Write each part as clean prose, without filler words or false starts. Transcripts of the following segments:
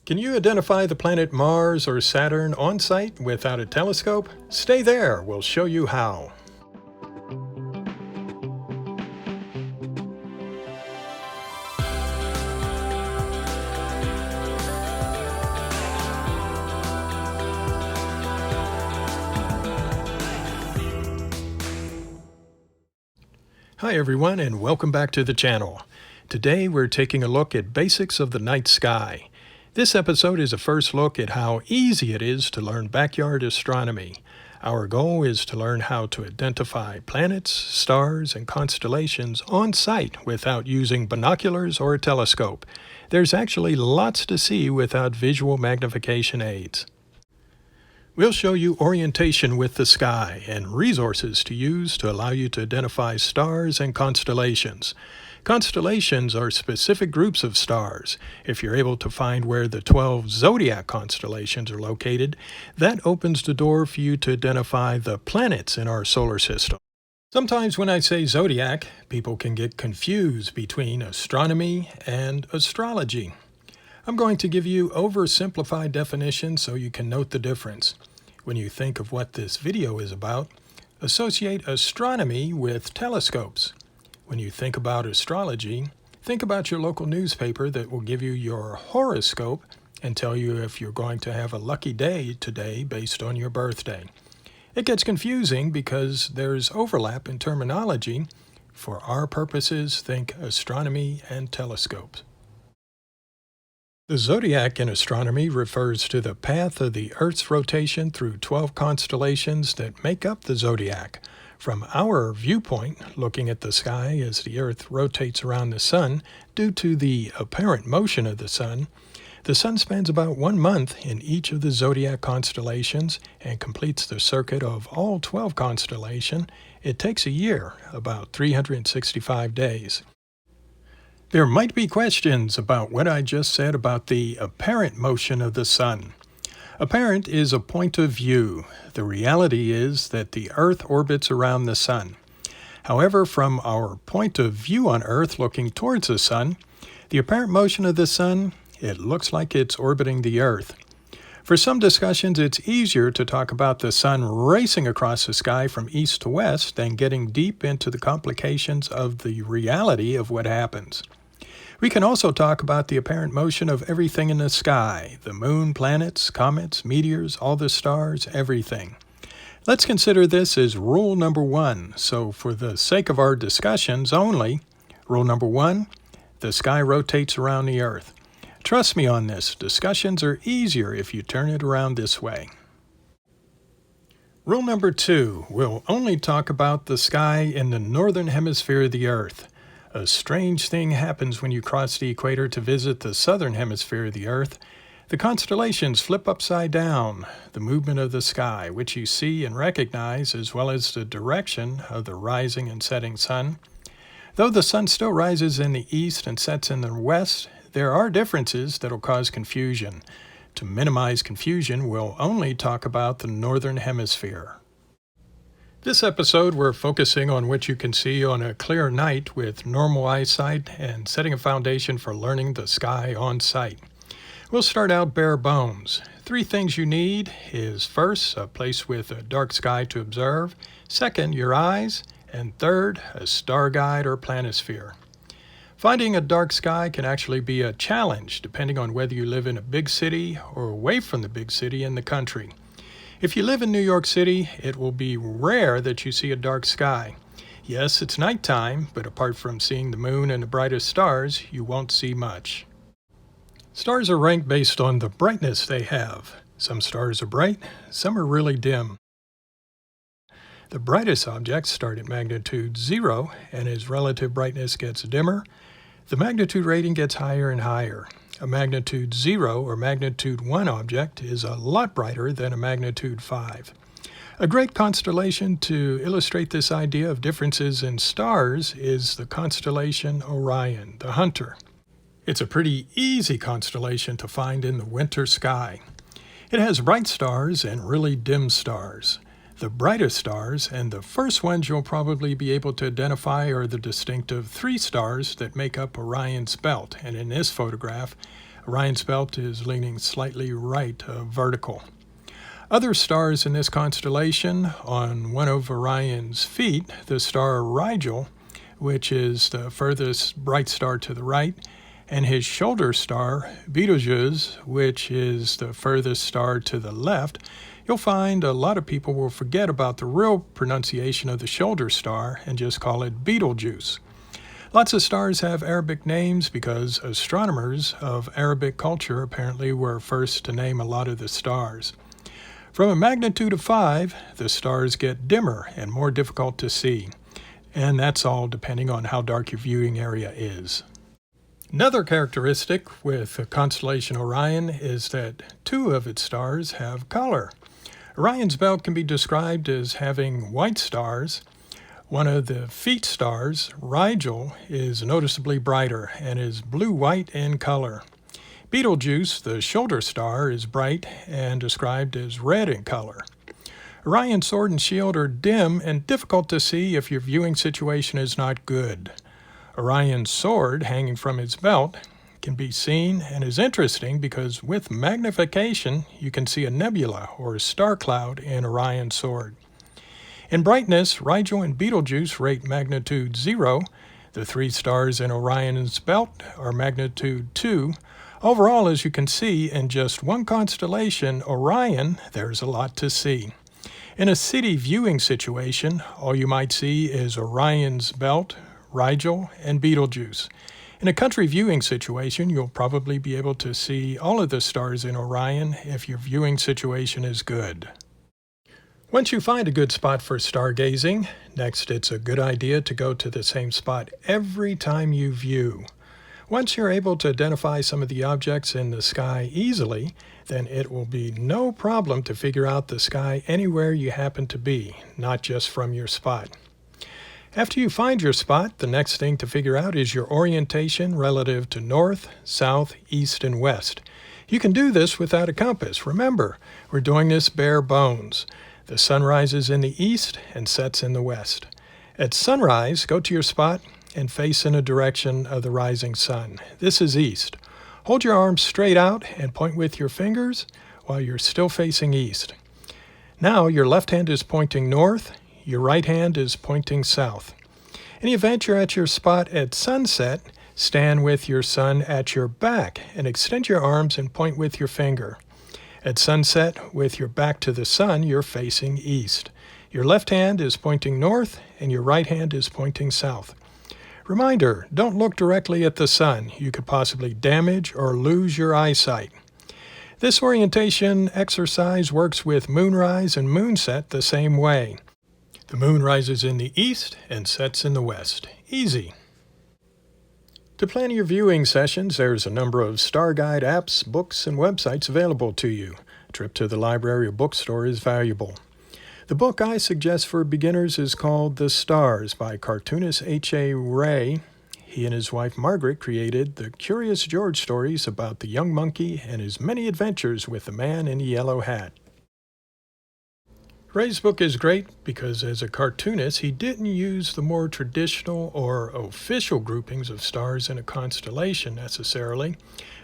Can you identify the planet Mars or Saturn on site without a telescope? Stay there, we'll show you how. Hi everyone and welcome back to the channel. Today we're taking a look at basics of the night sky. This episode is a first look at how easy it is to learn backyard astronomy. Our goal is to learn how to identify planets, stars, and constellations on site without using binoculars or a telescope. There's actually lots to see without visual magnification aids. We'll show you orientation with the sky and resources to use to allow you to identify stars and constellations. Constellations are specific groups of stars. If you're able to find where the 12 zodiac constellations are located, that opens the door for you to identify the planets in our solar system. Sometimes when I say zodiac, people can get confused between astronomy and astrology. I'm going to give you oversimplified definitions so you can note the difference. When you think of what this video is about, associate astronomy with telescopes. When you think about astrology, think about your local newspaper that will give you your horoscope and tell you if you're going to have a lucky day today based on your birthday. It gets confusing because there's overlap in terminology. For our purposes, think astronomy and telescopes. The zodiac in astronomy refers to the path of the Earth's rotation through 12 constellations that make up the zodiac. From our viewpoint, looking at the sky as the Earth rotates around the Sun due to the apparent motion of the Sun spends about 1 month in each of the zodiac constellations and completes the circuit of all 12 constellations. It takes a year, about 365 days. There might be questions about what I just said about the apparent motion of the Sun. Apparent is a point of view. The reality is that the Earth orbits around the Sun. However, from our point of view on Earth looking towards the Sun, the apparent motion of the Sun, it looks like it's orbiting the Earth. For some discussions, it's easier to talk about the Sun racing across the sky from east to west than getting deep into the complications of the reality of what happens. We can also talk about the apparent motion of everything in the sky, the moon, planets, comets, meteors, all the stars, everything. Let's consider this as rule number 1. So for the sake of our discussions only, rule number 1, the sky rotates around the Earth. Trust me on this, discussions are easier if you turn it around this way. Rule number 2, we'll only talk about the sky in the northern hemisphere of the Earth. A strange thing happens when you cross the equator to visit the southern hemisphere of the Earth. The constellations flip upside down. The movement of the sky, which you see and recognize, as well as the direction of the rising and setting sun. Though the sun still rises in the east and sets in the west, there are differences that will cause confusion. To minimize confusion, we'll only talk about the northern hemisphere. This episode, we're focusing on what you can see on a clear night with normal eyesight and setting a foundation for learning the sky on site. We'll start out bare bones. 3 things you need is first, a place with a dark sky to observe, second, your eyes, and third, a star guide or planisphere. Finding a dark sky can actually be a challenge depending on whether you live in a big city or away from the big city in the country. If you live in New York City, it will be rare that you see a dark sky. Yes, it's nighttime, but apart from seeing the moon and the brightest stars, you won't see much. Stars are ranked based on the brightness they have. Some stars are bright, some are really dim. The brightest objects start at magnitude 0, and as relative brightness gets dimmer, the magnitude rating gets higher and higher. A magnitude 0 or magnitude 1 object is a lot brighter than a magnitude 5. A great constellation to illustrate this idea of differences in stars is the constellation Orion, the Hunter. It's a pretty easy constellation to find in the winter sky. It has bright stars and really dim stars. The brightest stars, and the first ones you'll probably be able to identify, are the distinctive 3 stars that make up Orion's belt. And in this photograph, Orion's belt is leaning slightly right of vertical. Other stars in this constellation, on one of Orion's feet, the star Rigel, which is the furthest bright star to the right, and his shoulder star, Betelgeuse, which is the furthest star to the left, you'll find a lot of people will forget about the real pronunciation of the shoulder star and just call it Betelgeuse. Lots of stars have Arabic names because astronomers of Arabic culture apparently were first to name a lot of the stars. From a magnitude of 5, the stars get dimmer and more difficult to see, and that's all depending on how dark your viewing area is. Another characteristic with the constellation Orion is that 2 of its stars have color. Orion's belt can be described as having white stars. One of the feet stars, Rigel, is noticeably brighter and is blue-white in color. Betelgeuse, the shoulder star, is bright and described as red in color. Orion's sword and shield are dim and difficult to see if your viewing situation is not good. Orion's sword, hanging from his belt, can be seen and is interesting because with magnification you can see a nebula or a star cloud in Orion's sword. In brightness, Rigel and Betelgeuse rate magnitude 0. The 3 stars in Orion's belt are magnitude 2. Overall, as you can see, in just one constellation, Orion, there's a lot to see. In a city viewing situation, all you might see is Orion's belt, Rigel, and Betelgeuse. In a country viewing situation, you'll probably be able to see all of the stars in Orion if your viewing situation is good. Once you find a good spot for stargazing, next it's a good idea to go to the same spot every time you view. Once you're able to identify some of the objects in the sky easily, then it will be no problem to figure out the sky anywhere you happen to be, not just from your spot. After you find your spot, the next thing to figure out is your orientation relative to north, south, east, and west. You can do this without a compass. Remember, we're doing this bare bones. The sun rises in the east and sets in the west. At sunrise, go to your spot and face in a direction of the rising sun. This is east. Hold your arms straight out and point with your fingers while you're still facing east. Now your left hand is pointing north, your right hand is pointing south. In the event you're at your spot at sunset, stand with your sun at your back and extend your arms and point with your finger. At sunset, with your back to the sun, you're facing east. Your left hand is pointing north and your right hand is pointing south. Reminder, don't look directly at the sun. You could possibly damage or lose your eyesight. This orientation exercise works with moonrise and moonset the same way. The moon rises in the east and sets in the west. Easy. To plan your viewing sessions, there's a number of star guide apps, books, and websites available to you. A trip to the library or bookstore is valuable. The book I suggest for beginners is called The Stars by cartoonist H.A. Rey. He and his wife Margaret created the Curious George stories about the young monkey and his many adventures with the man in the yellow hat. Rey's book is great because as a cartoonist, he didn't use the more traditional or official groupings of stars in a constellation necessarily.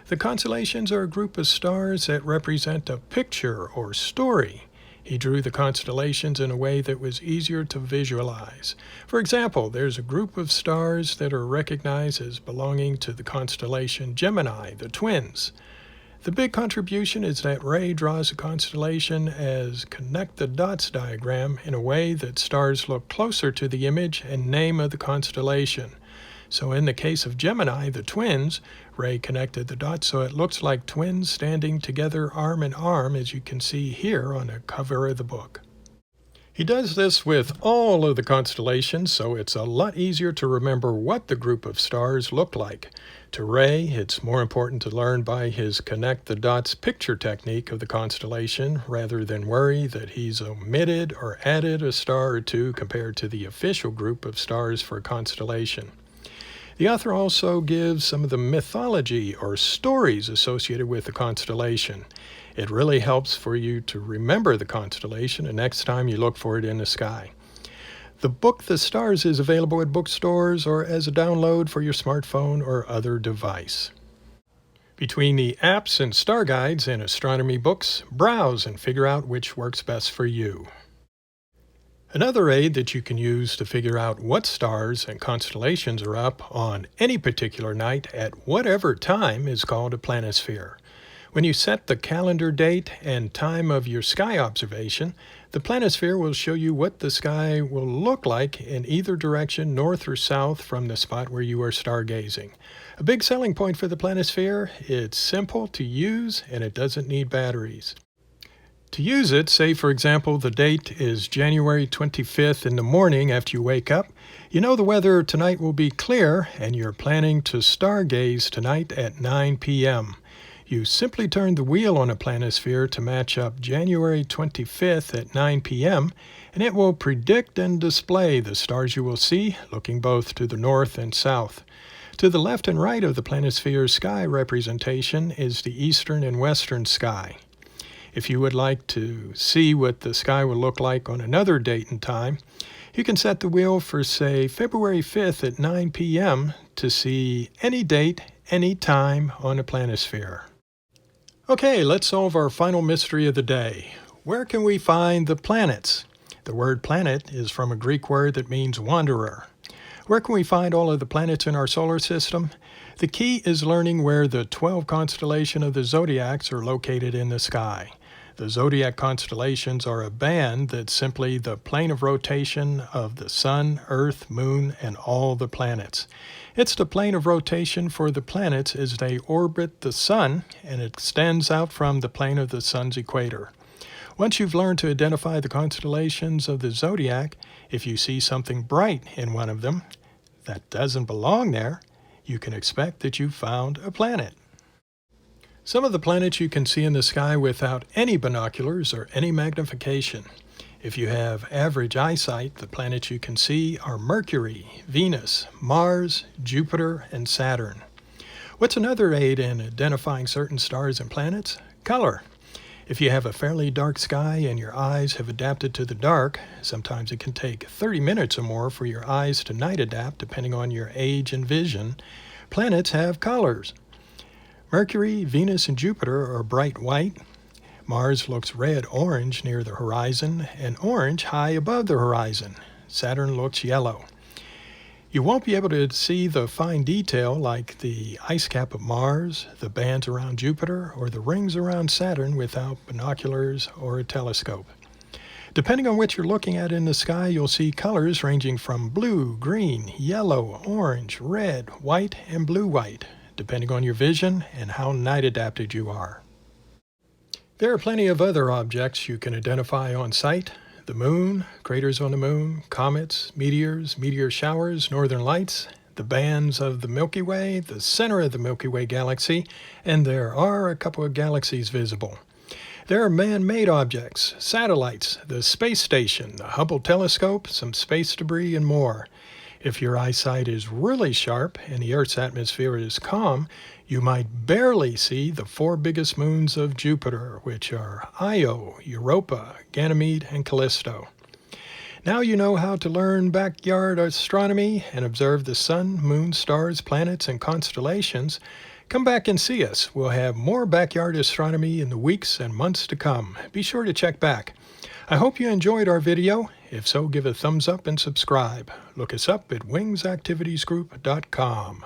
The constellations are a group of stars that represent a picture or story. He drew the constellations in a way that was easier to visualize. For example, there's a group of stars that are recognized as belonging to the constellation Gemini, the twins. The big contribution is that Rey draws a constellation as connect the dots diagram in a way that stars look closer to the image and name of the constellation. So in the case of Gemini, the twins, Rey connected the dots so it looks like twins standing together arm in arm, as you can see here on the cover of the book. He does this with all of the constellations, so it's a lot easier to remember what the group of stars look like. To Rey, it's more important to learn by his connect the dots picture technique of the constellation rather than worry that he's omitted or added a star or two compared to the official group of stars for a constellation. The author also gives some of the mythology or stories associated with the constellation. It really helps for you to remember the constellation the next time you look for it in the sky. The book The Stars is available at bookstores or as a download for your smartphone or other device. Between the apps and star guides and astronomy books, browse and figure out which works best for you. Another aid that you can use to figure out what stars and constellations are up on any particular night at whatever time is called a planisphere. When you set the calendar date and time of your sky observation, the planisphere will show you what the sky will look like in either direction, north or south, from the spot where you are stargazing. A big selling point for the planisphere: it's simple to use and it doesn't need batteries. To use it, say for example the date is January 25th in the morning after you wake up. You know the weather tonight will be clear and you're planning to stargaze tonight at 9 p.m. You simply turn the wheel on a planisphere to match up January 25th at 9 p.m. and it will predict and display the stars you will see, looking both to the north and south. To the left and right of the planisphere's sky representation is the eastern and western sky. If you would like to see what the sky will look like on another date and time, you can set the wheel for, say, February 5th at 9 p.m. to see any date, any time on a planisphere. Okay, let's solve our final mystery of the day. Where can we find the planets? The word planet is from a Greek word that means wanderer. Where can we find all of the planets in our solar system? The key is learning where the 12 constellations of the zodiacs are located in the sky. The zodiac constellations are a band that's simply the plane of rotation of the sun, earth, moon, and all the planets. It's the plane of rotation for the planets as they orbit the sun, and it extends out from the plane of the sun's equator. Once you've learned to identify the constellations of the zodiac, if you see something bright in one of them that doesn't belong there, you can expect that you've found a planet. Some of the planets you can see in the sky without any binoculars or any magnification. If you have average eyesight, the planets you can see are Mercury, Venus, Mars, Jupiter, and Saturn. What's another aid in identifying certain stars and planets? Color. If you have a fairly dark sky and your eyes have adapted to the dark, sometimes it can take 30 minutes or more for your eyes to night adapt depending on your age and vision, planets have colors. Mercury, Venus, and Jupiter are bright white. Mars looks red-orange near the horizon and orange high above the horizon. Saturn looks yellow. You won't be able to see the fine detail like the ice cap of Mars, the bands around Jupiter, or the rings around Saturn without binoculars or a telescope. Depending on what you're looking at in the sky, you'll see colors ranging from blue, green, yellow, orange, red, white, and blue-white, depending on your vision and how night adapted you are. There are plenty of other objects you can identify on sight: the moon, craters on the moon, comets, meteors, meteor showers, northern lights, the bands of the Milky Way, the center of the Milky Way galaxy, and there are a couple of galaxies visible. There are man-made objects, satellites, the space station, the Hubble telescope, some space debris, and more. If your eyesight is really sharp and the Earth's atmosphere is calm, you might barely see the 4 biggest moons of Jupiter, which are Io, Europa, Ganymede, and Callisto. Now you know how to learn backyard astronomy and observe the sun, moon, stars, planets, and constellations. Come back and see us. We'll have more backyard astronomy in the weeks and months to come. Be sure to check back. I hope you enjoyed our video. If so, give a thumbs up and subscribe. Look us up at wingsactivitiesgroup.com.